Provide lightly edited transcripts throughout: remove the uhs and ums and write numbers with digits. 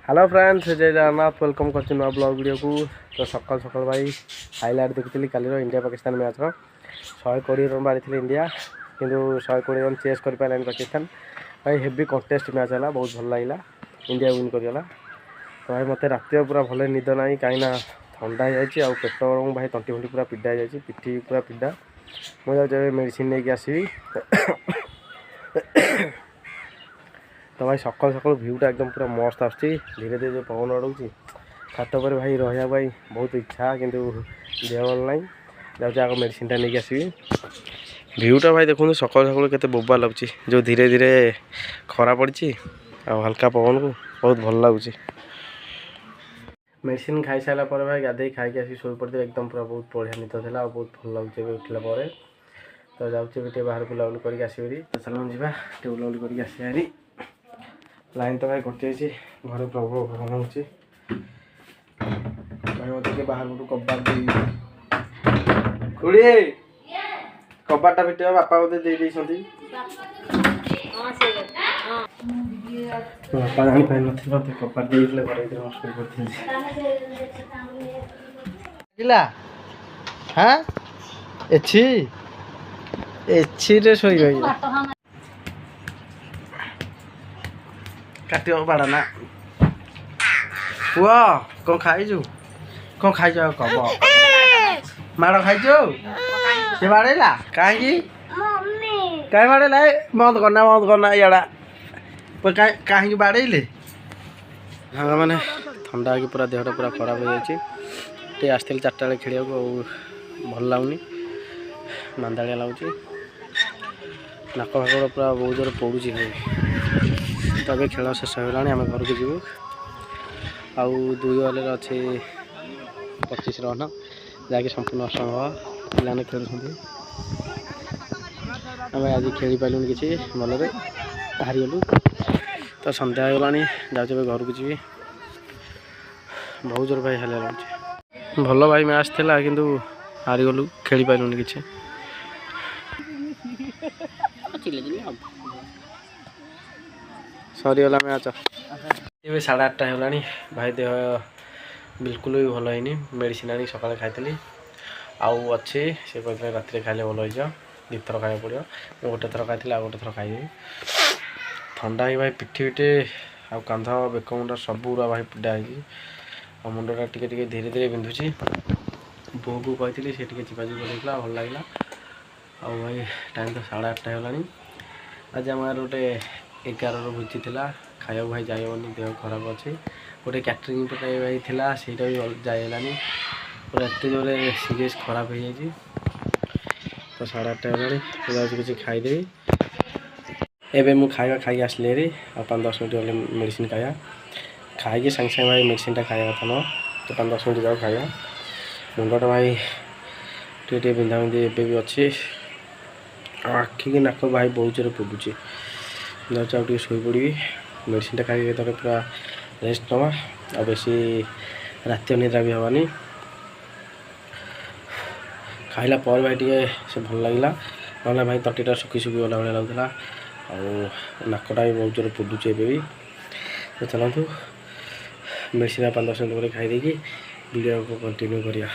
Hello friends जय Jagannath welcome कर नुआ ब्लॉग वीडियो को। तो सकाल सकाल भाई हाईलाइट देखी कल इंडिया पाकिस्तान मैच 120 रन बाड़ी इंडिया किंतु 120 रन चेस कर पारे पाकिस्तान भाई हेवी कंटेस्ट मैच है बहुत भल लगे इंडिया विन करगला। तो भाई मत रात पूरा भले निद ना कहीं ठंडा हो जाए पेट गरम भाई तंटी फंटी पूरा पीड़ा हो पिठी पूरा पीड़ा मुझे मेडिसिन नहीं आसवि। तो भाई सकाल सकाल भ्यूटा एकदम पूरा मस्त आसुच्छी धीरे धीरे जो पवन अड़ुची छात पर भाई रहा बहुत इच्छा किंतु देह भल ना जाऊँ आग मेडिसिनटा नहीं आसवि। भ्यूटा भाई देखो सकाल सकाल केते बोबा लगुच जो धीरे धीरे खरा पड़ी हल्का पवन को बहुत भल लगुच। मेडिसिन खाई सारा पर भाई गाधे खाई आसी शो पड़े एकदम पूरा बहुत बढ़िया निद था बहुत भल लगुच उठला पर। तो जाऊँचे बाहर बुलाबुली करके आसबरी तो चलो जा बुलाबुली करके आसबारी। लाइन तो भाई कटि जाइए घर प्रबल गरम हो भाई मत बाहर गोटे कबाट खुड़ी कबाटा फिटे बापा बोधे दे बापा जानी पार ना कबाट दे घर पड़े हाँ एछि एछि शो काट बाड़ा ना पुआ कौन खाइजु कौन खाई कब माड़ खाइजु से बाड़ेला कहीं कहीं बाड़ेला बंद करना इड़ा कहीं बाड़े हाँ मैंने ठंडा हो पूरा देहटा पूरा खराब हो जाए आसती 4टा बेले खेल भल लगुनि मांदाड़िया लगुच नाक भाग पूरा बहुत जोर पड़ुची तब खेल शेष होगा आम घर को जीवु आउ 2 ओवर अच्छे 25 रन जहाँकि संपूर्ण असंभव पे खेल आम आज खेल पार्लुन कि भलरे हारीगलु। तो सन्ध्या होगा जाऊँ घर को जी बहुत जोर भाई हाल लगे भल भाई मैच था किंतु हारीगलु खेल पार्लुन कि सरीगला मैच ये 8:30 होगा भाई देह बिल्कुल भी भल है मेडिसिन आनी सका खाई आउ अच्छे से कहते रात खाइले भल हो 2 थर खाया पड़ो मैं गोटे थर खाई आ गोटे थर खाइदेवी ठंडा ही भाई पिठी पिटे आ कांध बेक मुंडा सब गुड़ा भाई पीड़ा हो मुंडा टे धीरे धीरे बिंधुची बो को कही से चिपाची कर भल लगे आ भाई टाइम तो 8:30 होगा आज आम गोटे 11 भोजी थी खाया भाई जाइबनी देह खराब अच्छे गोटे कैटरिंग भाई थी सीटा भी जाइलानी पूरा एत जोरे सीरीयस खराब हो जाए। तो 8:30 होगा किसी खाईदेवी एवं मुझे खाଇବା खाई आसली हेरी आ 5-10 मिनट गले मेडिसिन खाया खाई सागे सागे भाई मेडिसिनटा खाया कथा न तो 5-10 मिनट जाओ खाया मुंडटा भाई टे बिंधा बिंधी एवं भी अच्छी आखि की नाक भाई बहुत जोर पड़ुची जाऊँ शो पड़ी मेडिसिनटा खाई पूरा रेस्ट नवा आ बेसी रात निद्रा भी हवानी खाइला पर भाई टे से भल लगे ना भाई तंटीटा सुखी सुखी गला भाई लगुला नाकटा भी बहुत जोर पड़ुचे भी। तो चलतु मेडिसिन 5-10 मिनट पर खाई वीडियो को कंटिन्यू करिया।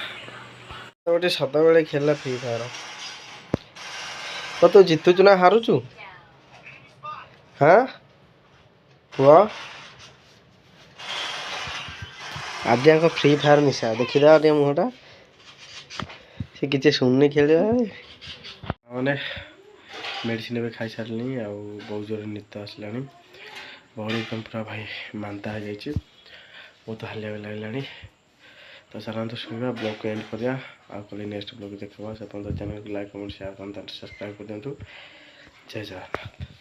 गोटे सदा बेले खेलला फ्री फायर तो जितुचु ना हारुचु हाँ पुआ आज फ्री फायर निशा देखीदे मुहटा से किसी शुणुनि खेल मैंने मेडिसिन भी खाई सारे आ बहुत जोर निद आसला बॉडी एकदम पूरा भाई मांदा हो जाए बहुत हालिया भी लगे। तो चलते शुणा ब्लॉग को एंड करिया कल नेक्स्ट ब्लॉग देखा से चैनल को लाइक कमेंट शेयर करते सब्सक्राइब कर दिंतु। जय जगन्नाथ।